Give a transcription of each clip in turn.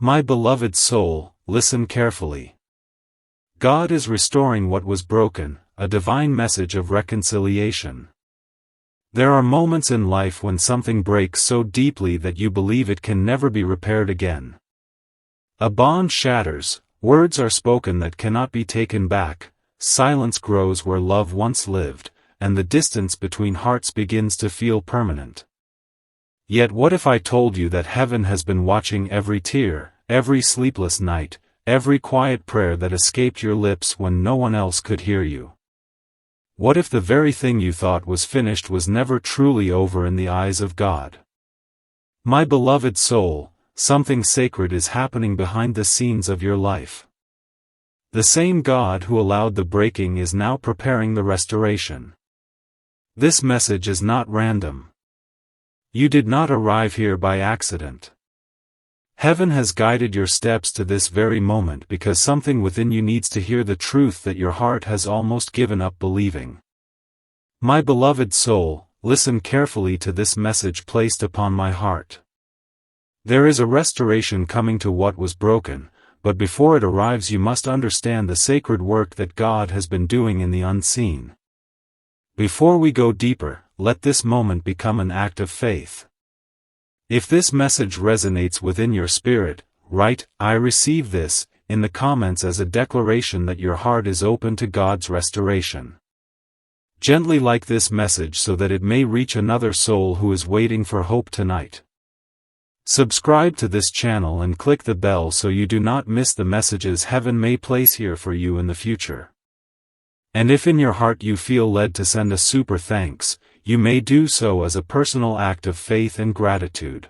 My beloved soul, listen carefully. God is restoring what was broken, a divine message of reconciliation. There are moments in life when something breaks so deeply that you believe it can never be repaired again. A bond shatters, words are spoken that cannot be taken back, silence grows where love once lived, and the distance between hearts begins to feel permanent. Yet what if I told you that heaven has been watching every tear, every sleepless night, every quiet prayer that escaped your lips when no one else could hear you? What if the very thing you thought was finished was never truly over in the eyes of God? My beloved soul, something sacred is happening behind the scenes of your life. The same God who allowed the breaking is now preparing the restoration. This message is not random. You did not arrive here by accident. Heaven has guided your steps to this very moment because something within you needs to hear the truth that your heart has almost given up believing. My beloved soul, listen carefully to this message placed upon my heart. There is a restoration coming to what was broken, but before it arrives you must understand the sacred work that God has been doing in the unseen. Before we go deeper, let this moment become an act of faith. If this message resonates within your spirit, write, "I receive this," in the comments as a declaration that your heart is open to God's restoration. Gently like this message so that it may reach another soul who is waiting for hope tonight. Subscribe to this channel and click the bell so you do not miss the messages heaven may place here for you in the future. And if in your heart you feel led to send a super thanks, you may do so as a personal act of faith and gratitude.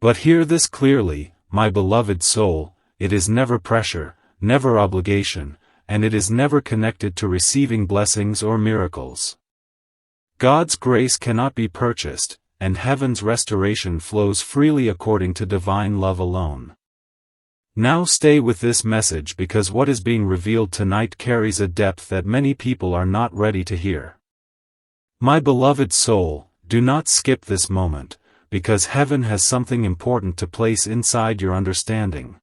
But hear this clearly, my beloved soul, it is never pressure, never obligation, and it is never connected to receiving blessings or miracles. God's grace cannot be purchased, and heaven's restoration flows freely according to divine love alone. Now stay with this message because what is being revealed tonight carries a depth that many people are not ready to hear. My beloved soul, do not skip this moment, because heaven has something important to place inside your understanding.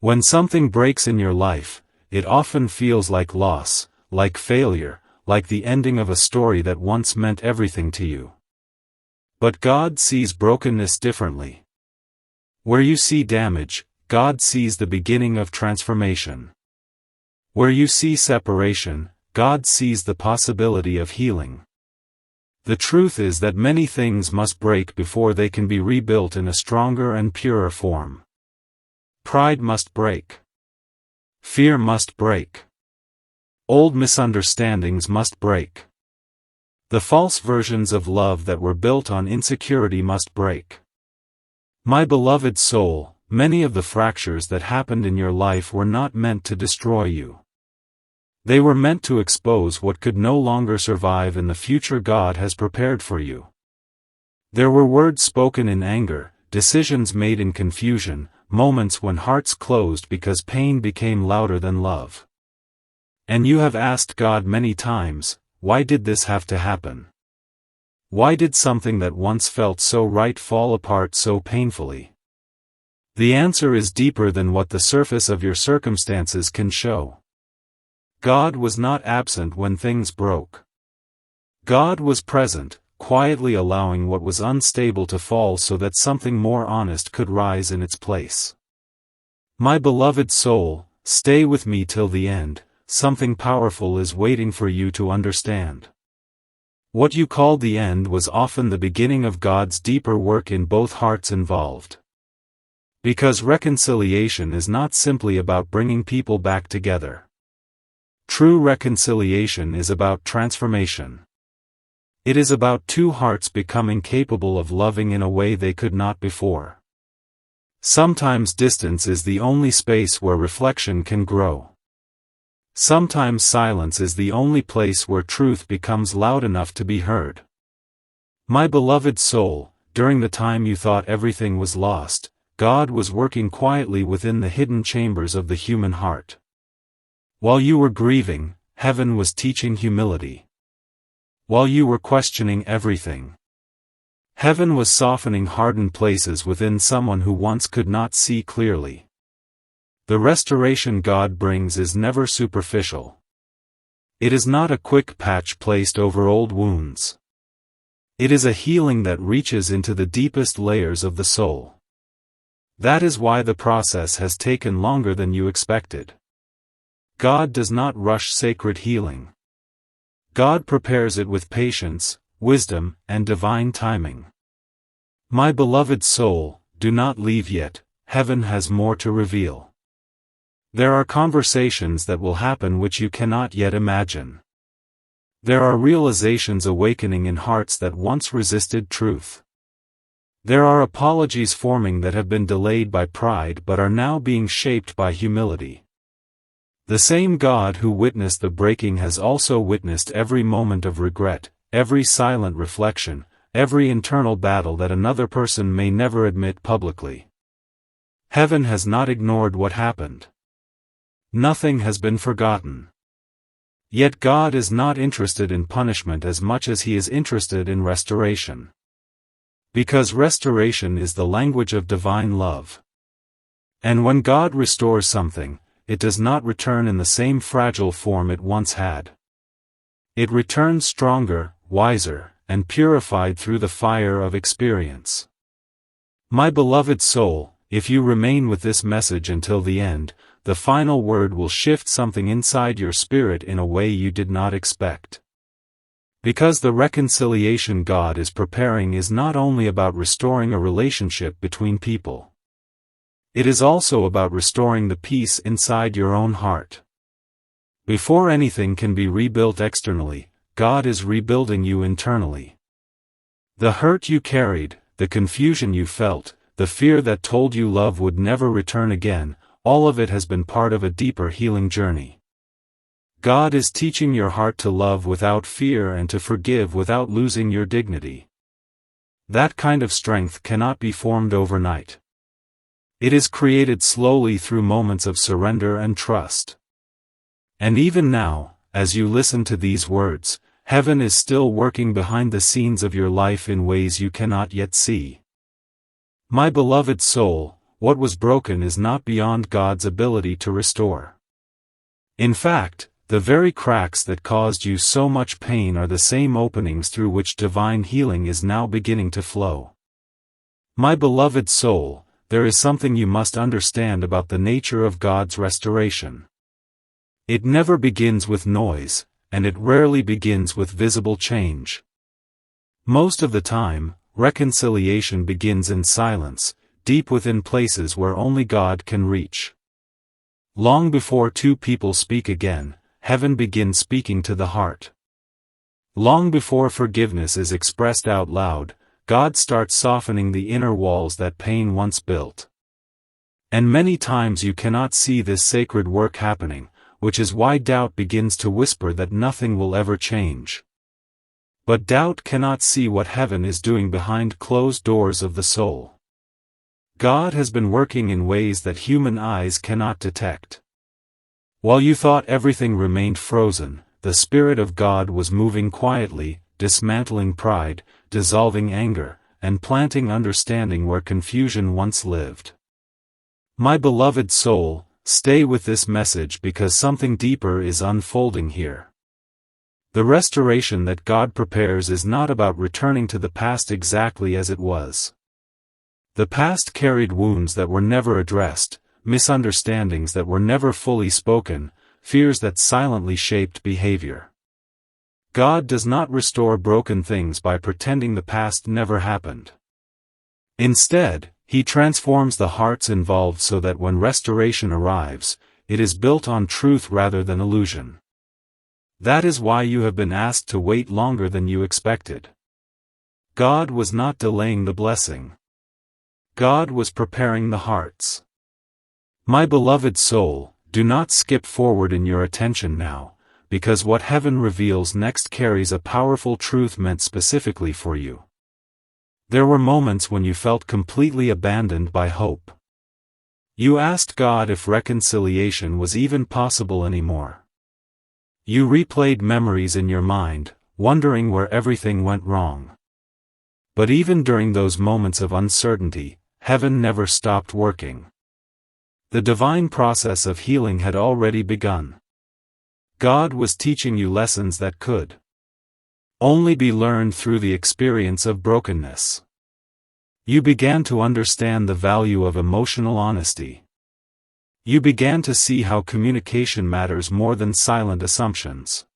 When something breaks in your life, it often feels like loss, like failure, like the ending of a story that once meant everything to you. But God sees brokenness differently. Where you see damage, God sees the beginning of transformation. Where you see separation, God sees the possibility of healing. The truth is that many things must break before they can be rebuilt in a stronger and purer form. Pride must break. Fear must break. Old misunderstandings must break. The false versions of love that were built on insecurity must break. My beloved soul, many of the fractures that happened in your life were not meant to destroy you. They were meant to expose what could no longer survive in the future God has prepared for you. There were words spoken in anger, decisions made in confusion, moments when hearts closed because pain became louder than love. And you have asked God many times, why did this have to happen? Why did something that once felt so right fall apart so painfully? The answer is deeper than what the surface of your circumstances can show. God was not absent when things broke. God was present, quietly allowing what was unstable to fall so that something more honest could rise in its place. My beloved soul, stay with me till the end, something powerful is waiting for you to understand. What you called the end was often the beginning of God's deeper work in both hearts involved. Because reconciliation is not simply about bringing people back together. True reconciliation is about transformation. It is about two hearts becoming capable of loving in a way they could not before. Sometimes distance is the only space where reflection can grow. Sometimes silence is the only place where truth becomes loud enough to be heard. My beloved soul, during the time you thought everything was lost, God was working quietly within the hidden chambers of the human heart. While you were grieving, heaven was teaching humility. While you were questioning everything, Heaven was softening hardened places within someone who once could not see clearly. The restoration God brings is never superficial. It is not a quick patch placed over old wounds. It is a healing that reaches into the deepest layers of the soul. That is why the process has taken longer than you expected. God does not rush sacred healing. God prepares it with patience, wisdom, and divine timing. My beloved soul, do not leave yet, heaven has more to reveal. There are conversations that will happen which you cannot yet imagine. There are realizations awakening in hearts that once resisted truth. There are apologies forming that have been delayed by pride but are now being shaped by humility. The same God who witnessed the breaking has also witnessed every moment of regret, every silent reflection, every internal battle that another person may never admit publicly. Heaven has not ignored what happened. Nothing has been forgotten. Yet God is not interested in punishment as much as He is interested in restoration. Because restoration is the language of divine love. And when God restores something, it does not return in the same fragile form it once had. It returns stronger, wiser, and purified through the fire of experience. My beloved soul, if you remain with this message until the end, the final word will shift something inside your spirit in a way you did not expect. Because the reconciliation God is preparing is not only about restoring a relationship between people. It is also about restoring the peace inside your own heart. Before anything can be rebuilt externally, God is rebuilding you internally. The hurt you carried, the confusion you felt, the fear that told you love would never return again, all of it has been part of a deeper healing journey. God is teaching your heart to love without fear and to forgive without losing your dignity. That kind of strength cannot be formed overnight. It is created slowly through moments of surrender and trust. And even now, as you listen to these words, heaven is still working behind the scenes of your life in ways you cannot yet see. My beloved soul, what was broken is not beyond God's ability to restore. In fact, the very cracks that caused you so much pain are the same openings through which divine healing is now beginning to flow. My beloved soul, there is something you must understand about the nature of God's restoration. It never begins with noise, and it rarely begins with visible change. Most of the time, reconciliation begins in silence, deep within places where only God can reach. Long before two people speak again, heaven begins speaking to the heart. Long before forgiveness is expressed out loud, God starts softening the inner walls that pain once built. And many times you cannot see this sacred work happening, which is why doubt begins to whisper that nothing will ever change. But doubt cannot see what heaven is doing behind closed doors of the soul. God has been working in ways that human eyes cannot detect. While you thought everything remained frozen, the Spirit of God was moving quietly, dismantling pride, dissolving anger, and planting understanding where confusion once lived. My beloved soul, stay with this message because something deeper is unfolding here. The restoration that God prepares is not about returning to the past exactly as it was. The past carried wounds that were never addressed, misunderstandings that were never fully spoken, fears that silently shaped behavior. God does not restore broken things by pretending the past never happened. Instead, He transforms the hearts involved so that when restoration arrives, it is built on truth rather than illusion. That is why you have been asked to wait longer than you expected. God was not delaying the blessing. God was preparing the hearts. My beloved soul, do not skip forward in your attention now, because what heaven reveals next carries a powerful truth meant specifically for you. There were moments when you felt completely abandoned by hope. You asked God if reconciliation was even possible anymore. You replayed memories in your mind, wondering where everything went wrong. But even during those moments of uncertainty, heaven never stopped working. The divine process of healing had already begun. God was teaching you lessons that could only be learned through the experience of brokenness. You began to understand the value of emotional honesty. You began to see how communication matters more than silent assumptions.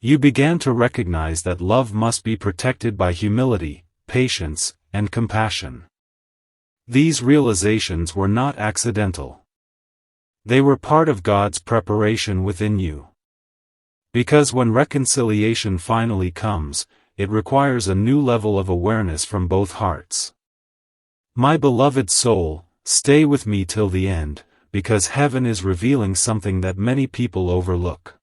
You began to recognize that love must be protected by humility, patience, and compassion. These realizations were not accidental. They were part of God's preparation within you. Because when reconciliation finally comes, it requires a new level of awareness from both hearts. My beloved soul, stay with me till the end, because heaven is revealing something that many people overlook.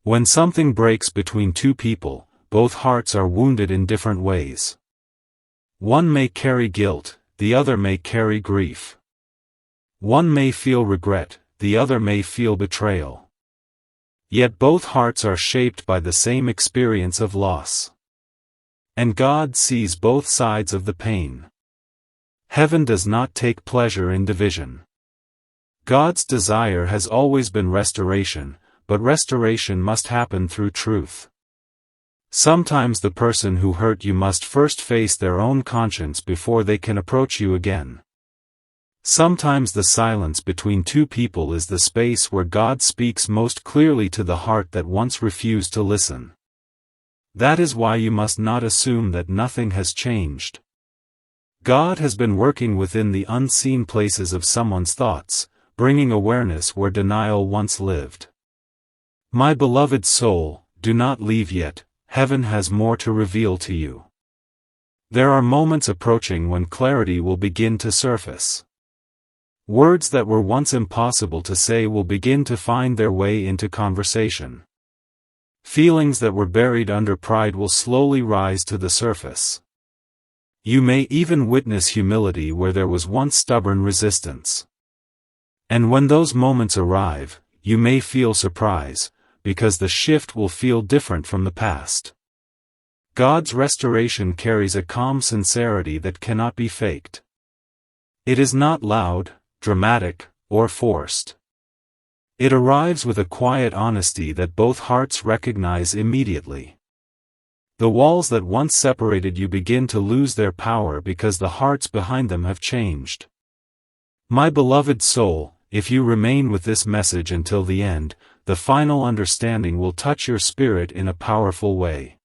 When something breaks between two people, both hearts are wounded in different ways. One may carry guilt, the other may carry grief. One may feel regret, the other may feel betrayal. Yet both hearts are shaped by the same experience of loss. And God sees both sides of the pain. Heaven does not take pleasure in division. God's desire has always been restoration, but restoration must happen through truth. Sometimes the person who hurt you must first face their own conscience before they can approach you again. Sometimes the silence between two people is the space where God speaks most clearly to the heart that once refused to listen. That is why you must not assume that nothing has changed. God has been working within the unseen places of someone's thoughts, bringing awareness where denial once lived. My beloved soul, do not leave yet, heaven has more to reveal to you. There are moments approaching when clarity will begin to surface. Words that were once impossible to say will begin to find their way into conversation. Feelings that were buried under pride will slowly rise to the surface. You may even witness humility where there was once stubborn resistance. And when those moments arrive, you may feel surprise, because the shift will feel different from the past. God's restoration carries a calm sincerity that cannot be faked. It is not loud, dramatic, or forced. It arrives with a quiet honesty that both hearts recognize immediately. The walls that once separated you begin to lose their power because the hearts behind them have changed. My beloved soul, if you remain with this message until the end, the final understanding will touch your spirit in a powerful way.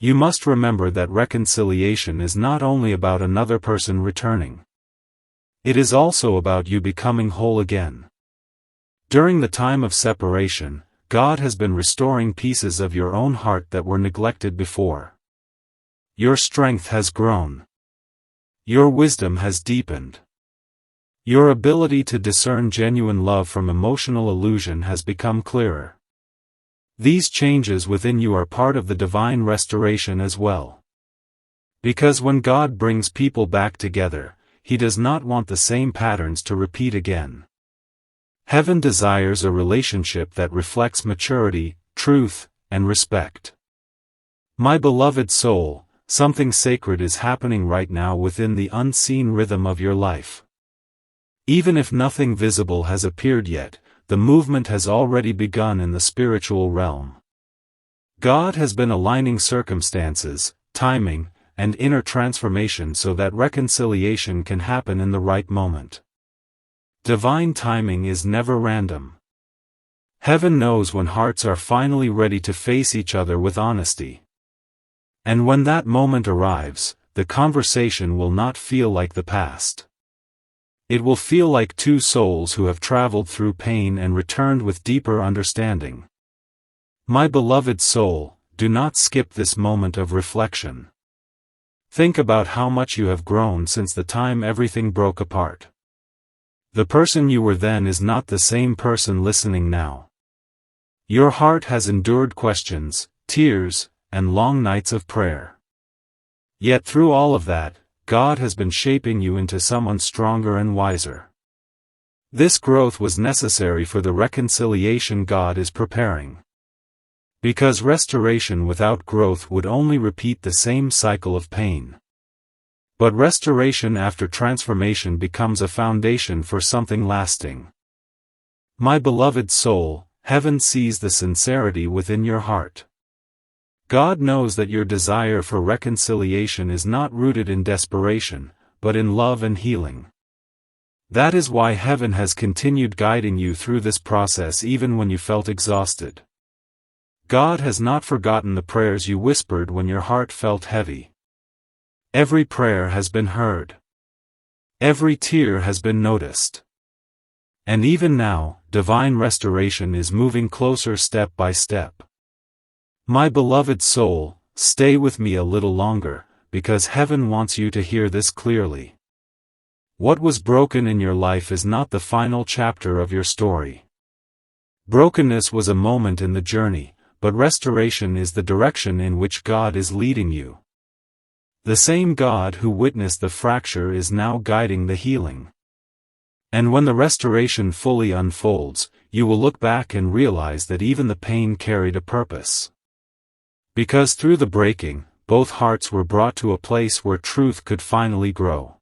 You must remember that reconciliation is not only about another person returning. It is also about you becoming whole again. During the time of separation, God has been restoring pieces of your own heart that were neglected before. Your strength has grown. Your wisdom has deepened. Your ability to discern genuine love from emotional illusion has become clearer. These changes within you are part of the divine restoration as well. Because when God brings people back together, He does not want the same patterns to repeat again. Heaven desires a relationship that reflects maturity, truth, and respect. My beloved soul, something sacred is happening right now within the unseen rhythm of your life. Even if nothing visible has appeared yet, the movement has already begun in the spiritual realm. God has been aligning circumstances, timing, and inner transformation so that reconciliation can happen in the right moment. Divine timing is never random. Heaven knows when hearts are finally ready to face each other with honesty. And when that moment arrives, the conversation will not feel like the past. It will feel like two souls who have traveled through pain and returned with deeper understanding. My beloved soul, do not skip this moment of reflection. Think about how much you have grown since the time everything broke apart. The person you were then is not the same person listening now. Your heart has endured questions, tears, and long nights of prayer. Yet through all of that, God has been shaping you into someone stronger and wiser. This growth was necessary for the reconciliation God is preparing. Because restoration without growth would only repeat the same cycle of pain. But restoration after transformation becomes a foundation for something lasting. My beloved soul, heaven sees the sincerity within your heart. God knows that your desire for reconciliation is not rooted in desperation, but in love and healing. That is why heaven has continued guiding you through this process even when you felt exhausted. God has not forgotten the prayers you whispered when your heart felt heavy. Every prayer has been heard. Every tear has been noticed. And even now, divine restoration is moving closer step by step. My beloved soul, stay with me a little longer, because heaven wants you to hear this clearly. What was broken in your life is not the final chapter of your story. Brokenness was a moment in the journey, but restoration is the direction in which God is leading you. The same God who witnessed the fracture is now guiding the healing. And when the restoration fully unfolds, you will look back and realize that even the pain carried a purpose. Because through the breaking, both hearts were brought to a place where truth could finally grow.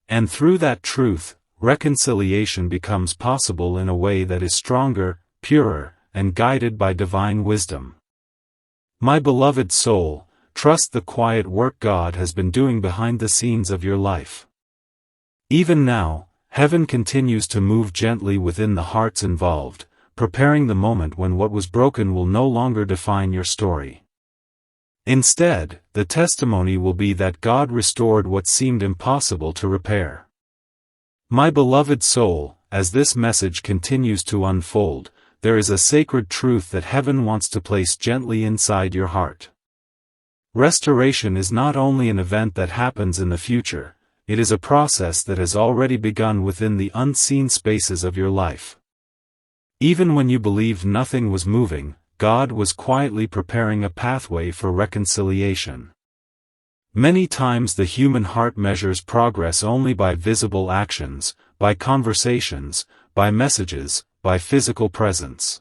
And through that truth, reconciliation becomes possible in a way that is stronger, purer, and guided by divine wisdom. My beloved soul, trust the quiet work God has been doing behind the scenes of your life. Even now, heaven continues to move gently within the hearts involved, preparing the moment when what was broken will no longer define your story. Instead, the testimony will be that God restored what seemed impossible to repair. My beloved soul, as this message continues to unfold, there is a sacred truth that heaven wants to place gently inside your heart. Restoration is not only an event that happens in the future, it is a process that has already begun within the unseen spaces of your life. Even when you believed nothing was moving, God was quietly preparing a pathway for reconciliation. Many times the human heart measures progress only by visible actions, by conversations, by messages, by physical presence.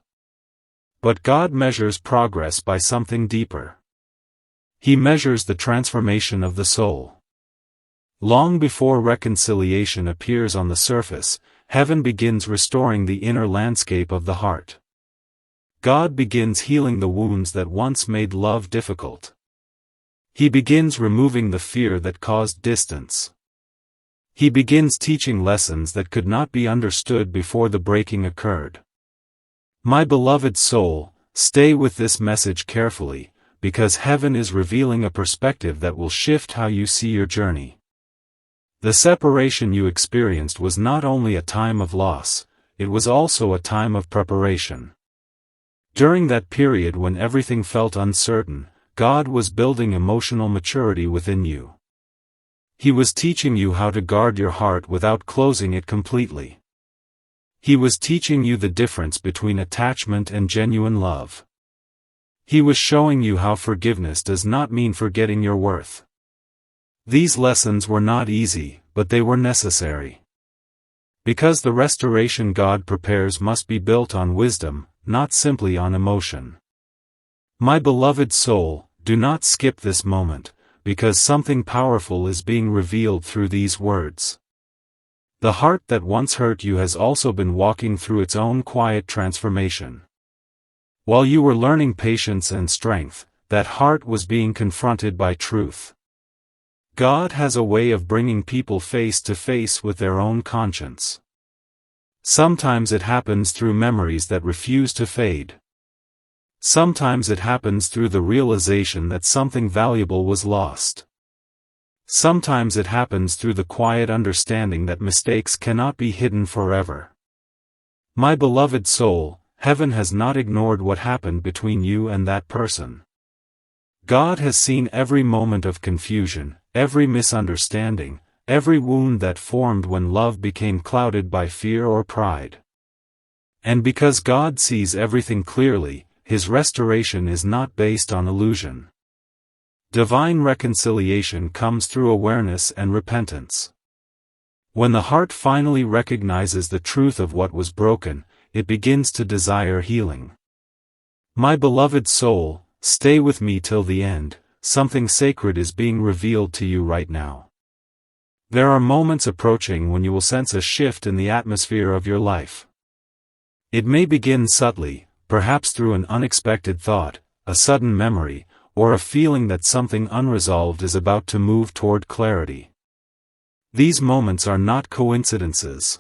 But God measures progress by something deeper. He measures the transformation of the soul. Long before reconciliation appears on the surface, heaven begins restoring the inner landscape of the heart. God begins healing the wounds that once made love difficult. He begins removing the fear that caused distance. He begins teaching lessons that could not be understood before the breaking occurred. My beloved soul, stay with this message carefully, because heaven is revealing a perspective that will shift how you see your journey. The separation you experienced was not only a time of loss, it was also a time of preparation. During that period when everything felt uncertain, God was building emotional maturity within you. He was teaching you how to guard your heart without closing it completely. He was teaching you the difference between attachment and genuine love. He was showing you how forgiveness does not mean forgetting your worth. These lessons were not easy, but they were necessary. Because the restoration God prepares must be built on wisdom, not simply on emotion. My beloved soul, do not skip this moment, because something powerful is being revealed through these words. The heart that once hurt you has also been walking through its own quiet transformation. While you were learning patience and strength, that heart was being confronted by truth. God has a way of bringing people face to face with their own conscience. Sometimes it happens through memories that refuse to fade. Sometimes it happens through the realization that something valuable was lost. Sometimes it happens through the quiet understanding that mistakes cannot be hidden forever. My beloved soul, heaven has not ignored what happened between you and that person. God has seen every moment of confusion, every misunderstanding, every wound that formed when love became clouded by fear or pride. And because God sees everything clearly, His restoration is not based on illusion. Divine reconciliation comes through awareness and repentance. When the heart finally recognizes the truth of what was broken, it begins to desire healing. My beloved soul, stay with me till the end. Something sacred is being revealed to you right now. There are moments approaching when you will sense a shift in the atmosphere of your life. It may begin subtly, perhaps through an unexpected thought, a sudden memory, or a feeling that something unresolved is about to move toward clarity. These moments are not coincidences.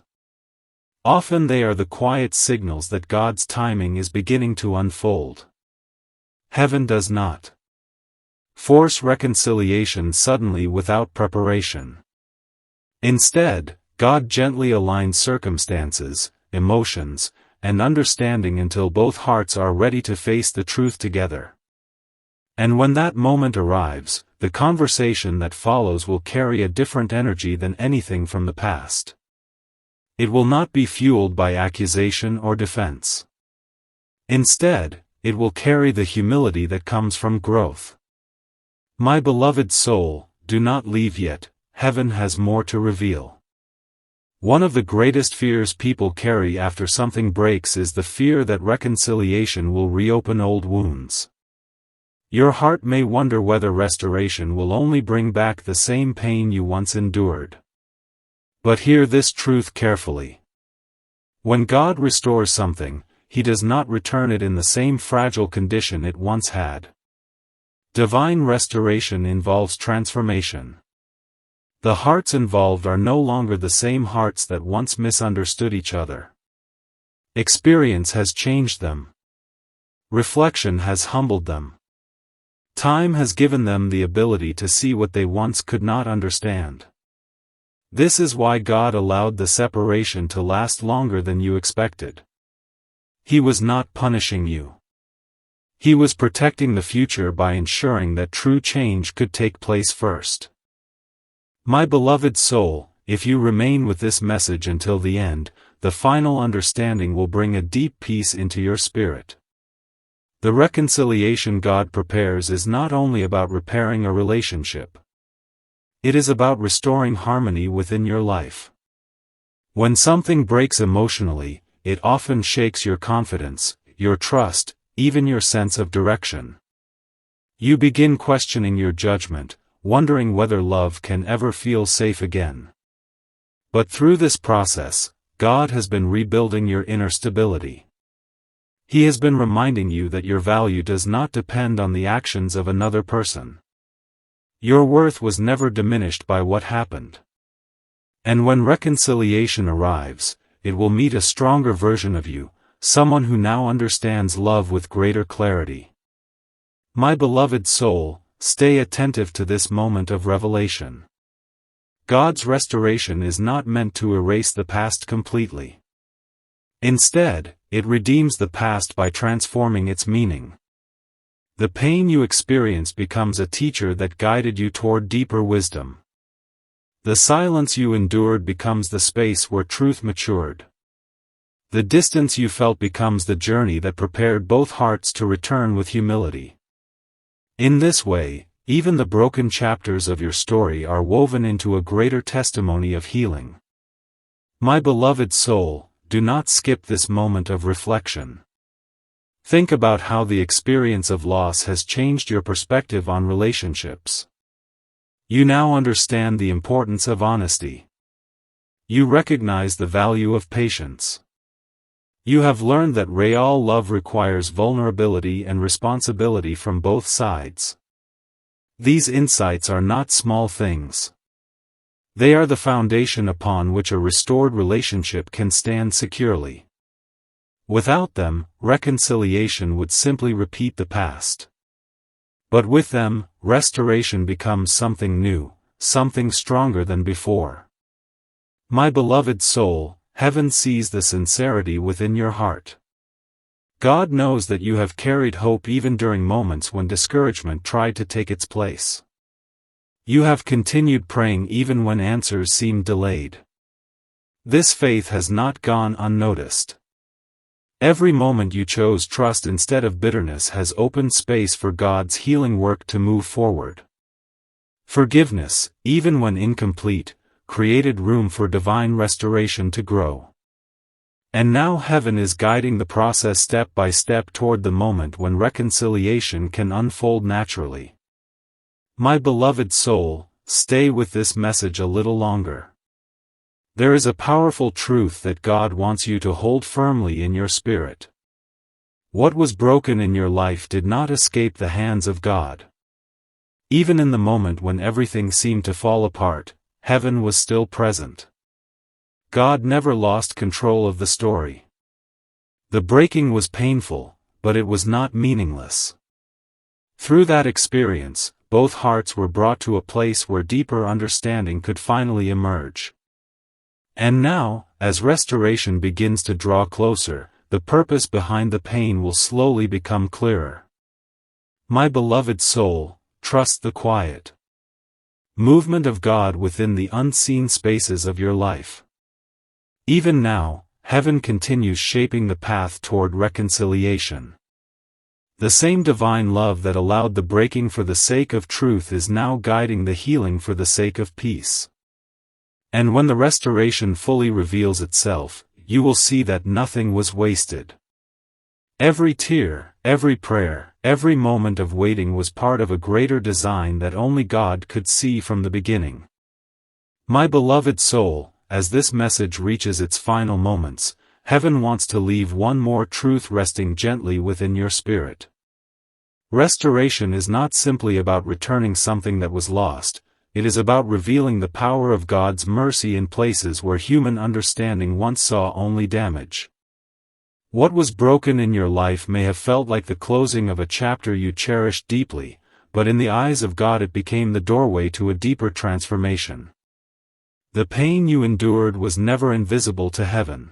Often they are the quiet signals that God's timing is beginning to unfold. Heaven does not force reconciliation suddenly without preparation. Instead, God gently aligns circumstances, emotions, and understanding until both hearts are ready to face the truth together. And when that moment arrives, the conversation that follows will carry a different energy than anything from the past. It will not be fueled by accusation or defense. Instead, it will carry the humility that comes from growth. My beloved soul, do not leave yet, heaven has more to reveal. One of the greatest fears people carry after something breaks is the fear that reconciliation will reopen old wounds. Your heart may wonder whether restoration will only bring back the same pain you once endured. But hear this truth carefully. When God restores something, He does not return it in the same fragile condition it once had. Divine restoration involves transformation. The hearts involved are no longer the same hearts that once misunderstood each other. Experience has changed them. Reflection has humbled them. Time has given them the ability to see what they once could not understand. This is why God allowed the separation to last longer than you expected. He was not punishing you. He was protecting the future by ensuring that true change could take place first. My beloved soul, if you remain with this message until the end, the final understanding will bring a deep peace into your spirit. The reconciliation God prepares is not only about repairing a relationship. It is about restoring harmony within your life. When something breaks emotionally, it often shakes your confidence, your trust, even your sense of direction. You begin questioning your judgment, wondering whether love can ever feel safe again. But through this process, God has been rebuilding your inner stability. He has been reminding you that your value does not depend on the actions of another person. Your worth was never diminished by what happened. And when reconciliation arrives, it will meet a stronger version of you, someone who now understands love with greater clarity. My beloved soul, stay attentive to this moment of revelation. God's restoration is not meant to erase the past completely. Instead, it redeems the past by transforming its meaning. The pain you experience becomes a teacher that guided you toward deeper wisdom. The silence you endured becomes the space where truth matured. The distance you felt becomes the journey that prepared both hearts to return with humility. In this way, even the broken chapters of your story are woven into a greater testimony of healing. My beloved soul, do not skip this moment of reflection. Think about how the experience of loss has changed your perspective on relationships. You now understand the importance of honesty. You recognize the value of patience. You have learned that real love requires vulnerability and responsibility from both sides. These insights are not small things. They are the foundation upon which a restored relationship can stand securely. Without them, reconciliation would simply repeat the past. But with them, restoration becomes something new, something stronger than before. My beloved soul, heaven sees the sincerity within your heart. God knows that you have carried hope even during moments when discouragement tried to take its place. You have continued praying even when answers seemed delayed. This faith has not gone unnoticed. Every moment you chose trust instead of bitterness has opened space for God's healing work to move forward. Forgiveness, even when incomplete, created room for divine restoration to grow. And now heaven is guiding the process step by step toward the moment when reconciliation can unfold naturally. My beloved soul, stay with this message a little longer. There is a powerful truth that God wants you to hold firmly in your spirit. What was broken in your life did not escape the hands of God. Even in the moment when everything seemed to fall apart, heaven was still present. God never lost control of the story. The breaking was painful, but it was not meaningless. Through that experience, both hearts were brought to a place where deeper understanding could finally emerge. And now, as restoration begins to draw closer, the purpose behind the pain will slowly become clearer. My beloved soul, trust the quiet movement of God within the unseen spaces of your life. Even now, heaven continues shaping the path toward reconciliation. The same divine love that allowed the breaking for the sake of truth is now guiding the healing for the sake of peace. And when the restoration fully reveals itself, you will see that nothing was wasted. Every tear, every prayer, every moment of waiting was part of a greater design that only God could see from the beginning. My beloved soul, as this message reaches its final moments, heaven wants to leave one more truth resting gently within your spirit. Restoration is not simply about returning something that was lost. It is about revealing the power of God's mercy in places where human understanding once saw only damage. What was broken in your life may have felt like the closing of a chapter you cherished deeply, but in the eyes of God it became the doorway to a deeper transformation. The pain you endured was never invisible to heaven.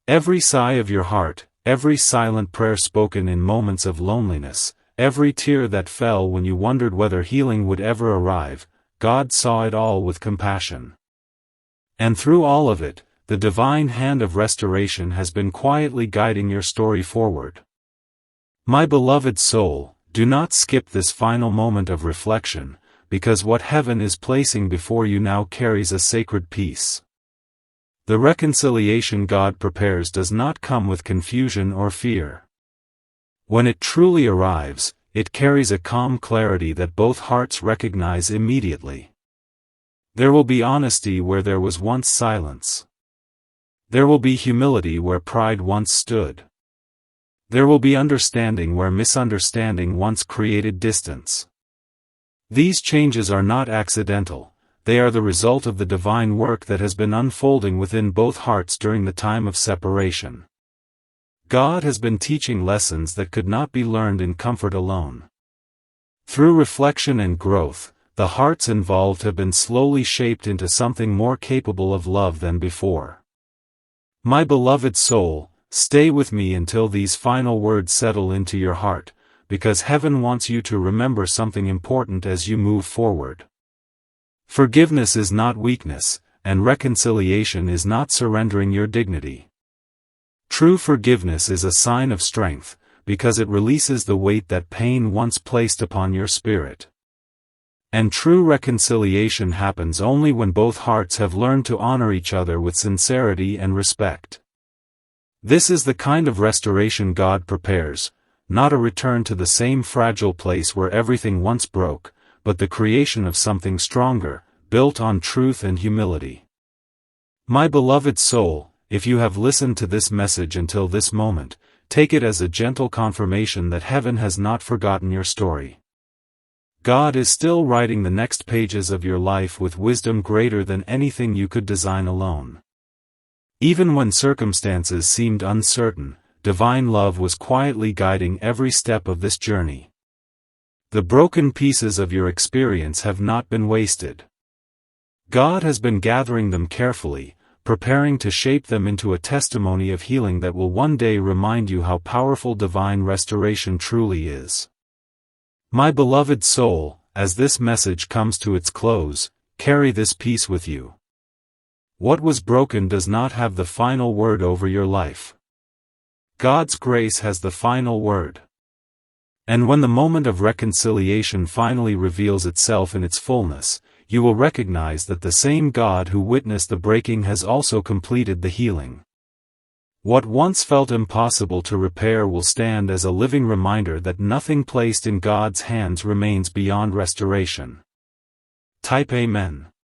Every sigh of your heart, every silent prayer spoken in moments of loneliness, every tear that fell when you wondered whether healing would ever arrive, God saw it all with compassion. And through all of it, the divine hand of restoration has been quietly guiding your story forward. My beloved soul, do not skip this final moment of reflection, because what heaven is placing before you now carries a sacred peace. The reconciliation God prepares does not come with confusion or fear. When it truly arrives, it carries a calm clarity that both hearts recognize immediately. There will be honesty where there was once silence. There will be humility where pride once stood. There will be understanding where misunderstanding once created distance. These changes are not accidental, they are the result of the divine work that has been unfolding within both hearts during the time of separation. God has been teaching lessons that could not be learned in comfort alone. Through reflection and growth, the hearts involved have been slowly shaped into something more capable of love than before. My beloved soul, stay with me until these final words settle into your heart, because heaven wants you to remember something important as you move forward. Forgiveness is not weakness, and reconciliation is not surrendering your dignity. True forgiveness is a sign of strength, because it releases the weight that pain once placed upon your spirit. And true reconciliation happens only when both hearts have learned to honor each other with sincerity and respect. This is the kind of restoration God prepares, not a return to the same fragile place where everything once broke, but the creation of something stronger, built on truth and humility. My beloved soul, if you have listened to this message until this moment, take it as a gentle confirmation that heaven has not forgotten your story. God is still writing the next pages of your life with wisdom greater than anything you could design alone. Even when circumstances seemed uncertain, divine love was quietly guiding every step of this journey. The broken pieces of your experience have not been wasted. God has been gathering them carefully, preparing to shape them into a testimony of healing that will one day remind you how powerful divine restoration truly is. My beloved soul, as this message comes to its close, carry this peace with you. What was broken does not have the final word over your life. God's grace has the final word. And when the moment of reconciliation finally reveals itself in its fullness, you will recognize that the same God who witnessed the breaking has also completed the healing. What once felt impossible to repair will stand as a living reminder that nothing placed in God's hands remains beyond restoration. Type Amen.